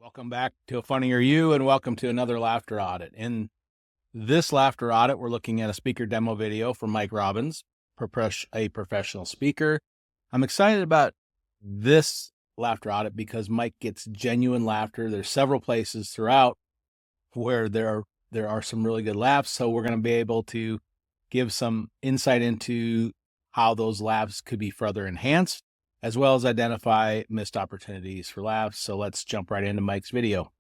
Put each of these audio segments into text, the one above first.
Welcome back to A Funnier You, and welcome to another Laughter Audit. In this Laughter Audit, we're looking at a speaker demo video from Mike Robbins, a professional speaker. I'm excited about this Laughter Audit because Mike gets genuine laughter. There's several places throughout where there are some really good laughs, so we're going to be able to give some insight into how those laughs could be further enhanced, as well as identify missed opportunities for laughs. So let's jump right into Mike's video.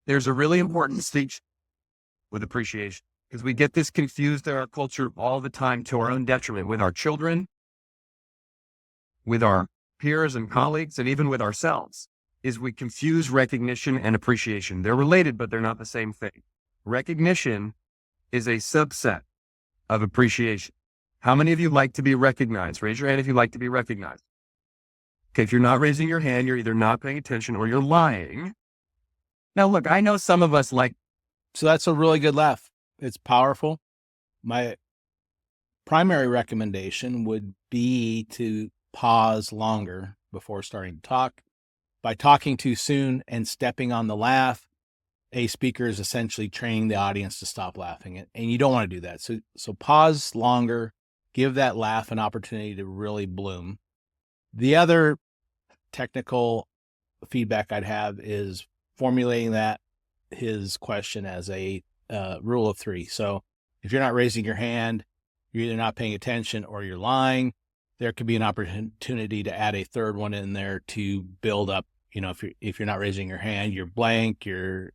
There's a really important distinction with appreciation because we get this confused in our culture all the time to our own detriment with our children, with our peers and colleagues, and even with ourselves, is we confuse recognition and appreciation. They're related, but they're not the same thing. Recognition is a subset of appreciation. How many of you like to be recognized? Raise your hand if you like to be recognized. Okay, if you're not raising your hand, you're either not paying attention or you're lying. Now, look, I know some of us like. So that's a really good laugh. It's powerful. My primary recommendation would be to pause longer before starting to talk. By talking too soon and stepping on the laugh, a speaker is essentially training the audience to stop laughing, and you don't want to do that. So pause longer. Give that laugh an opportunity to really bloom. The other technical feedback I'd have is formulating his question as a rule of three. So if you're not raising your hand, you're either not paying attention or you're lying. There could be an opportunity to add a third one in there to build up. You know, if you're not raising your hand, you're blank, you're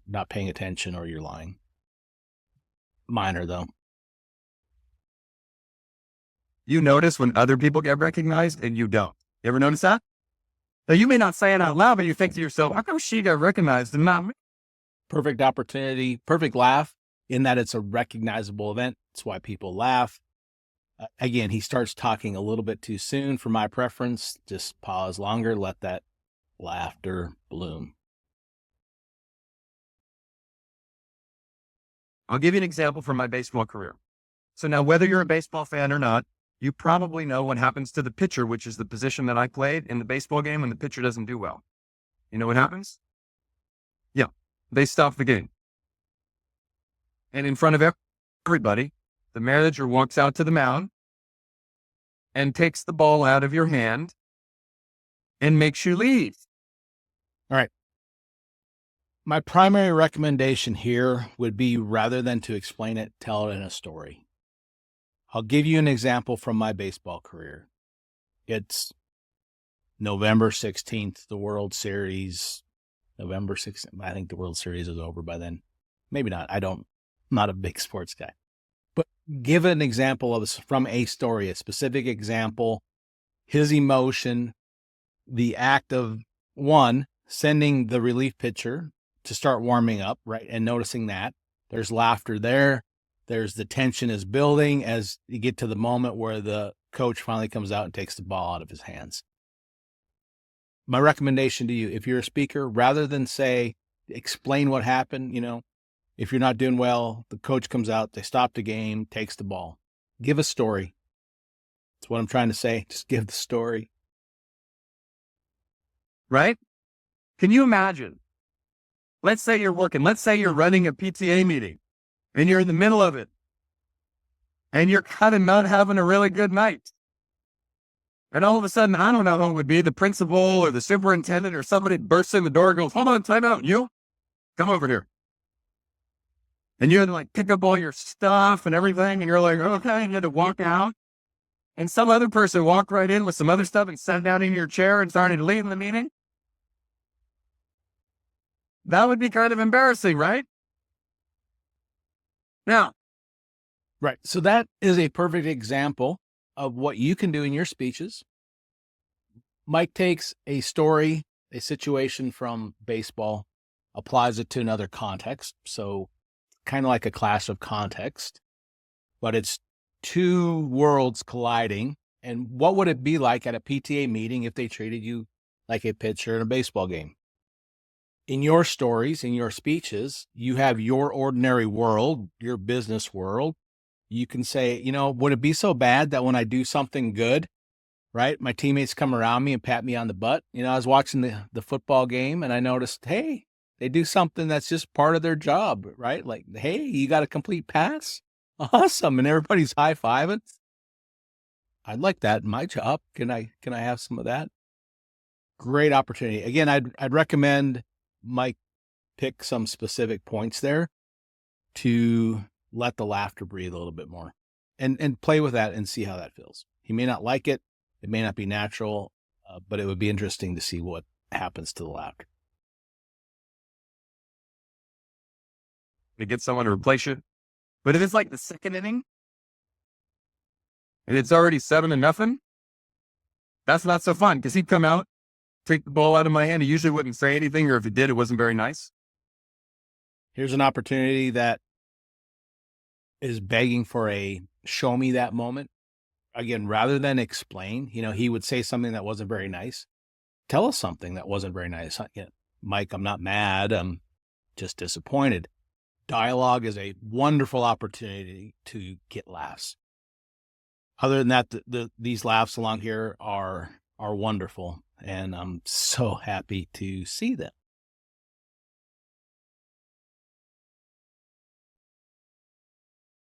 not paying attention, or you're lying. Minor though. You notice when other people get recognized and you don't. You ever notice that? Now, you may not say it out loud, but you think to yourself, how come she got recognized and not me? Perfect opportunity, perfect laugh in that it's a recognizable event. That's why people laugh. Again, he starts talking a little bit too soon for my preference. Just pause longer, let that laughter bloom. I'll give you an example from my baseball career. So now, whether you're a baseball fan or not, you probably know what happens to the pitcher, which is the position that I played in the baseball game when the pitcher doesn't do well. You know what happens? Yeah, they stop the game. And in front of everybody, the manager walks out to the mound and takes the ball out of your hand and makes you leave. All right. My primary recommendation here would be, rather than to explain it, tell it in a story. I'll give you an example from my baseball career. It's November 16th, the World Series, November 16th. I think the World Series is over by then. Maybe not. I'm not a big sports guy. But give an example from a story, a specific example, his emotion, the act of, one, sending the relief pitcher to start warming up, right? And noticing that there's laughter there. There's the tension is building as you get to the moment where the coach finally comes out and takes the ball out of his hands. My recommendation to you, if you're a speaker, rather than explain what happened, if you're not doing well, the coach comes out, they stop the game, takes the ball. Give a story. That's what I'm trying to say. Just give the story. Right? Can you imagine? Let's say you're running a PTA meeting and you're in the middle of it and you're kind of not having a really good night. And all of a sudden, I don't know who it would be, the principal or the superintendent or somebody bursts in the door and goes, hold on, time out. You come over here. And you had to pick up all your stuff and everything. And you're like, okay, you had to walk out. And some other person walked right in with some other stuff and sat down in your chair and started leading the meeting. That would be kind of embarrassing, right? Now. Right. So that is a perfect example of what you can do in your speeches. Mike takes a story, a situation from baseball, applies it to another context. So kind of like a clash of context, but it's two worlds colliding. And what would it be like at a PTA meeting if they treated you like a pitcher in a baseball game? In your stories, in your speeches, you have your ordinary world, your business world. You can say, would it be so bad that when I do something good, right? My teammates come around me and pat me on the butt. I was watching the football game and I noticed, hey, they do something that's just part of their job, right? Like, hey, you got a complete pass? Awesome. And everybody's high-fiving. I'd like that in my job. Can I have some of that? Great opportunity. Again, I'd recommend Mike pick some specific points there to let the laughter breathe a little bit more and play with that and see how that feels. He may not like it. It may not be natural, but it would be interesting to see what happens to the laughter. To get someone to replace you. But if it's like the second inning and it's already 7-0, that's not so fun because he'd come out, take the ball out of my hand. He usually wouldn't say anything, or if he did, it wasn't very nice. Here's an opportunity that is begging for a show me that moment. Again, rather than explain, he would say something that wasn't very nice. Tell us something that wasn't very nice. Mike, I'm not mad. I'm just disappointed. Dialogue is a wonderful opportunity to get laughs. Other than that, these laughs along here are wonderful, and I'm so happy to see them.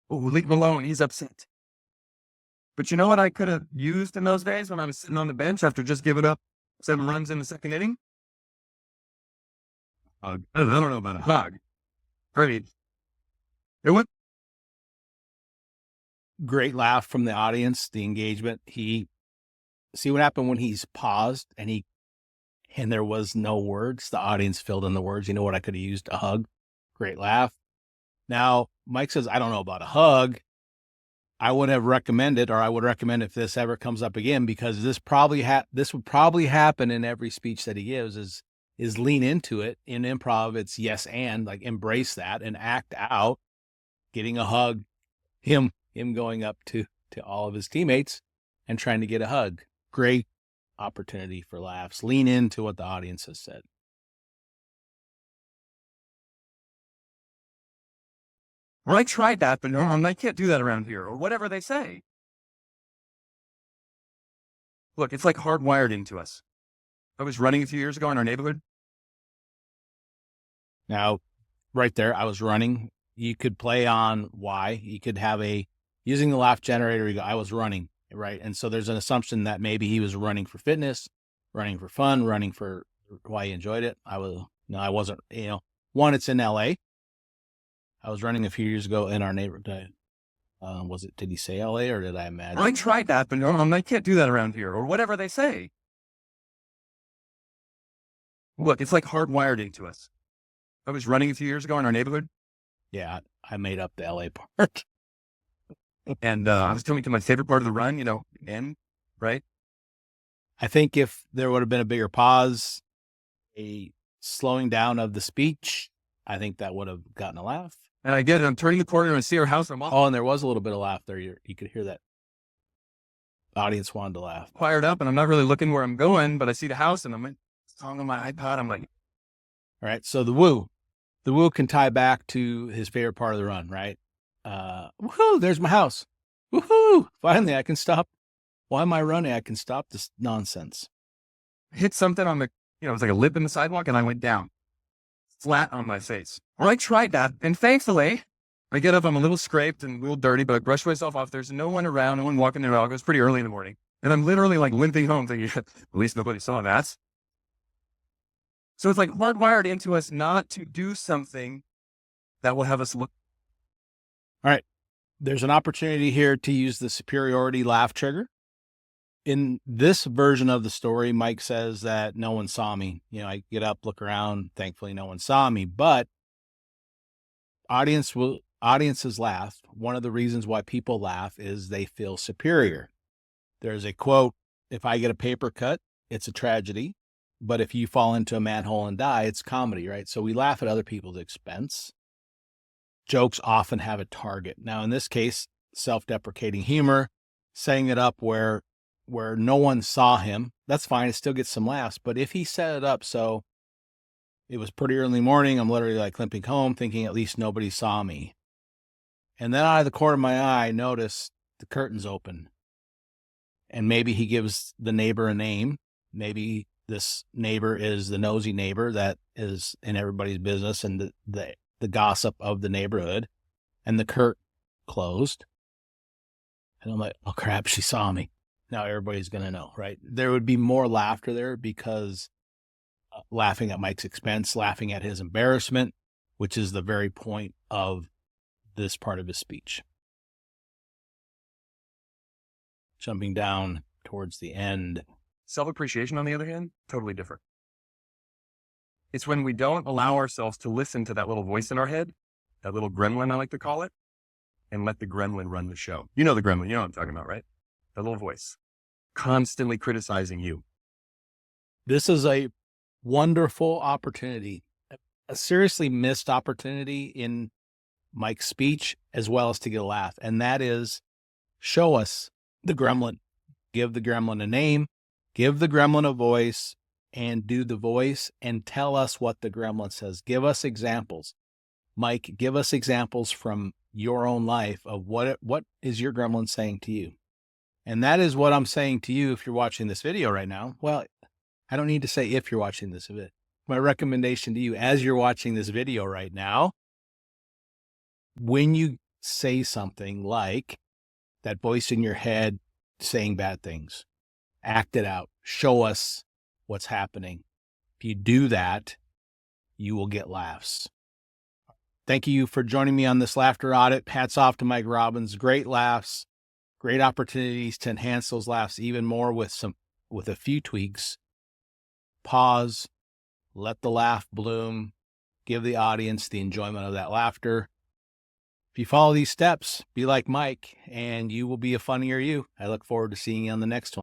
Oh, leave him alone. He's upset. But you know what I could have used in those days when I was sitting on the bench after just giving up 7 runs in the second inning? I don't know about a hug. It went. Great laugh from the audience, the engagement. See what happened when he's paused and there was no words. The audience filled in the words. You know what I could have used? A hug. Great laugh. Now, Mike says, I don't know about a hug. I would have recommended, or I would recommend if this ever comes up again, because this would probably happen in every speech that he gives is lean into it. In improv, it's yes and, like, embrace that and act out, getting a hug, him going up to all of his teammates and trying to get a hug. Great opportunity for laughs. Lean into what the audience has said. Well, I tried that, but no, I can't do that around here, or whatever they say. Look, it's like hardwired into us. I was running a few years ago in our neighborhood. Now, right there, I was running. You could play on why. You could have using the laugh generator, you go, I was running, right? And so there's an assumption that maybe he was running for fitness, running for fun, running for why he enjoyed it. I wasn't, one, it's in LA. I was running a few years ago in our neighborhood. Did he say LA or did I imagine? Well, I tried that, but no, I can't do that around here, or whatever they say. Look, it's like hardwired into us. I was running a few years ago in our neighborhood. Yeah, I made up the LA part. And I was coming to my favorite part of the run, end, right? I think if there would have been a bigger pause, a slowing down of the speech, I think that would have gotten a laugh. And I'm turning the corner and I see our house. I'm all Oh, and there was a little bit of laugh there. You could hear that. The audience wanted to laugh. Fired up, and I'm not really looking where I'm going, but I see the house and I'm song on my iPod. I'm like, all right. So the woo can tie back to his favorite part of the run, right? Woohoo! There's my house. Woohoo! Finally, I can stop. Why am I running? I can stop this nonsense. Hit something on the, it was like a lip in the sidewalk, and I went down flat on my face. Or I tried that, and thankfully, I get up, I'm a little scraped and a little dirty, but I brush myself off. There's no one around, no one walking the dog. It was pretty early in the morning. And I'm literally like limping home thinking, at least nobody saw that. So it's like hardwired into us not to do something that will have us look. All right. There's an opportunity here to use the superiority laugh trigger. In this version of the story, Mike says that no one saw me. I get up, look around. Thankfully, no one saw me, but audiences laugh. One of the reasons why people laugh is they feel superior. There's a quote, if I get a paper cut, it's a tragedy. But if you fall into a manhole and die, it's comedy, right? So we laugh at other people's expense. Jokes often have a target. Now, in this case, self-deprecating humor, setting it up where no one saw him, that's fine. It still gets some laughs. But if he set it up so it was pretty early morning, I'm literally like limping home thinking at least nobody saw me. And then out of the corner of my eye, I noticed the curtains open. And maybe he gives the neighbor a name. Maybe this neighbor is the nosy neighbor that is in everybody's business and the gossip of the neighborhood. And the curtain closed. And I'm like, oh crap, she saw me. Now everybody's going to know, right? There would be more laughter there because laughing at Mike's expense, laughing at his embarrassment, which is the very point of this part of his speech. Jumping down towards the end. Self-appreciation, on the other hand, totally different. It's when we don't allow ourselves to listen to that little voice in our head, that little gremlin, I like to call it, and let the gremlin run the show. You know the gremlin, you know what I'm talking about, right? The little voice constantly criticizing you. This is a wonderful opportunity, a seriously missed opportunity in Mike's speech, as well as to get a laugh. And that is, show us the gremlin, give the gremlin a name, give the gremlin a voice, and do the voice and tell us what the gremlin says. Give us examples. Mike, give us examples from your own life of what is your gremlin saying to you. And that is what I'm saying to you if you're watching this video right now. Well, I don't need to say if you're watching this video. My recommendation to you as you're watching this video right now, when you say something like that voice in your head saying bad things, act it out. Show us what's happening. If you do that, you will get laughs. Thank you for joining me on this laughter audit. Hats off to Mike Robbins. Great laughs, great opportunities to enhance those laughs even more with a few tweaks. Pause, let the laugh bloom, give the audience the enjoyment of that laughter. If you follow these steps, be like Mike, and you will be a funnier you. I look forward to seeing you on the next one.